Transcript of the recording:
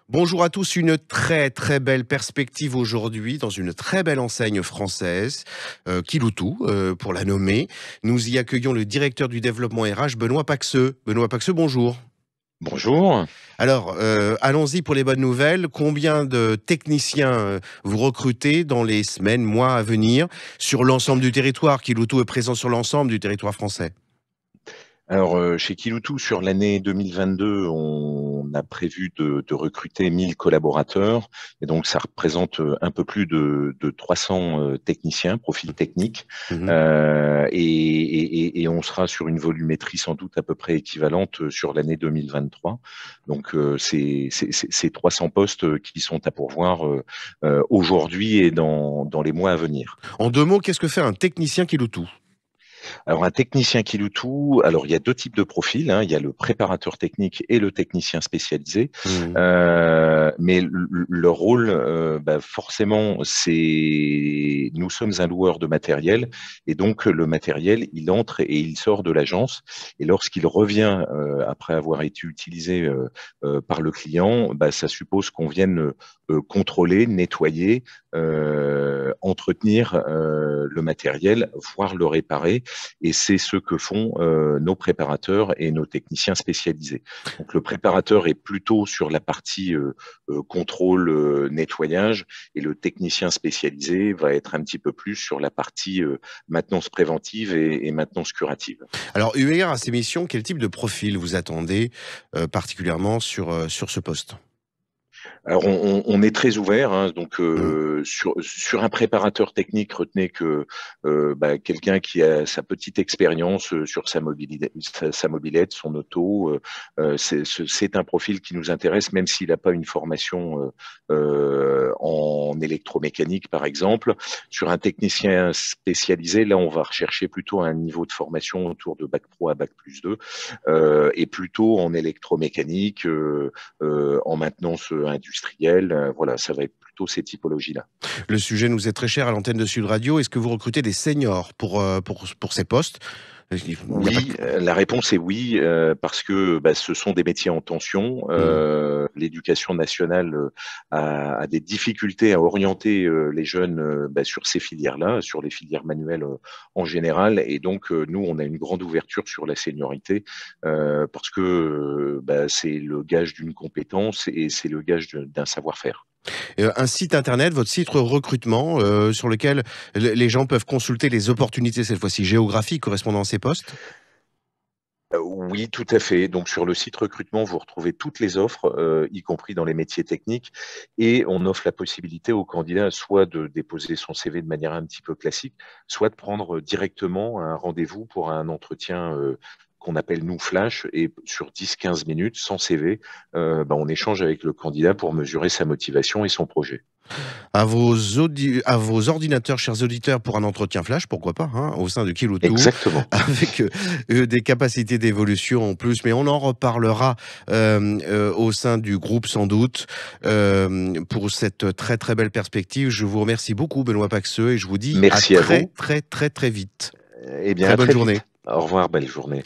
Bonjour à tous, une très belle perspective aujourd'hui dans une très belle enseigne française, Kiloutou, pour la nommer. Nous y accueillons le directeur du développement RH, Benoît Paxeux. Benoît Paxeux, bonjour. Bonjour. Alors, allons-y pour les bonnes nouvelles. Combien de techniciens vous recrutez dans les semaines, mois à venir sur l'ensemble du territoire? Kiloutou est présent sur l'ensemble du territoire français. Alors, chez Kiloutou, sur l'année 2022, on a prévu de recruter 1000 collaborateurs et donc ça représente un peu plus de 300 techniciens, profils techniques, Mhm. et on sera sur une volumétrie sans doute à peu près équivalente sur l'année 2023. Donc, c'est 300 postes qui sont à pourvoir aujourd'hui et dans les mois à venir. En deux mots, qu'est-ce que fait un technicien Kiloutou? Alors un technicien Kiloutou, alors il y a deux types de profils, hein. Il y a le préparateur technique et le technicien spécialisé. Mhm. Mais leur rôle, forcément, c'est nous sommes un loueur de matériel et donc le matériel, il entre et il sort de l'agence. Et lorsqu'il revient après avoir été utilisé par le client, ça suppose qu'on vienne contrôler, nettoyer, entretenir le matériel, voire le réparer. Et c'est ce que font nos préparateurs et nos techniciens spécialisés. Donc le préparateur est plutôt sur la partie contrôle, nettoyage, et le technicien spécialisé va être un petit peu plus sur la partie maintenance préventive et maintenance curative. Alors, eu égard à ces missions, quel type de profil vous attendez particulièrement sur ce poste? Alors on est très ouvert, hein, donc Mmh. sur un préparateur technique, retenez que quelqu'un qui a sa petite expérience sur sa mobilette, son auto, c'est un profil qui nous intéresse, même s'il n'a pas une formation en électromécanique, par exemple. Sur un technicien spécialisé, là, on va rechercher plutôt un niveau de formation autour de bac pro à bac plus 2, et plutôt en électromécanique, en maintenance industrielle. Voilà, ça va être plutôt ces typologies-là. Le sujet nous est très cher à l'antenne de Sud Radio. Est-ce que vous recrutez des seniors pour ces postes? Il n'y a pas de... Oui, la réponse est oui, parce que ce sont des métiers en tension. Mmh. L'éducation nationale a des difficultés à orienter les jeunes sur ces filières-là, sur les filières manuelles en général. Et donc, nous, on a une grande ouverture sur la seniorité, parce que c'est le gage d'une compétence et c'est le gage d'un savoir-faire. Un site internet, votre site recrutement, sur lequel les gens peuvent consulter les opportunités, cette fois-ci géographiques, correspondant à ces postes? Oui, tout à fait. Donc sur le site recrutement, vous retrouvez toutes les offres, y compris dans les métiers techniques, et on offre la possibilité aux candidats soit de déposer son CV de manière un petit peu classique, soit de prendre directement un rendez-vous pour un entretien qu'on appelle nous flash, et sur 10-15 minutes, sans CV, on échange avec le candidat pour mesurer sa motivation et son projet. À vos ordinateurs, chers auditeurs, pour un entretien flash, pourquoi pas, hein, au sein de Kiloutou, Exactement. avec des capacités d'évolution en plus, mais on en reparlera au sein du groupe sans doute, pour cette très belle perspective. Je vous remercie beaucoup, Benoît Paxeux, et je vous dis à Merci à vous. très vite. Eh bien, Très à bonne très journée. vite. Au revoir, belle journée.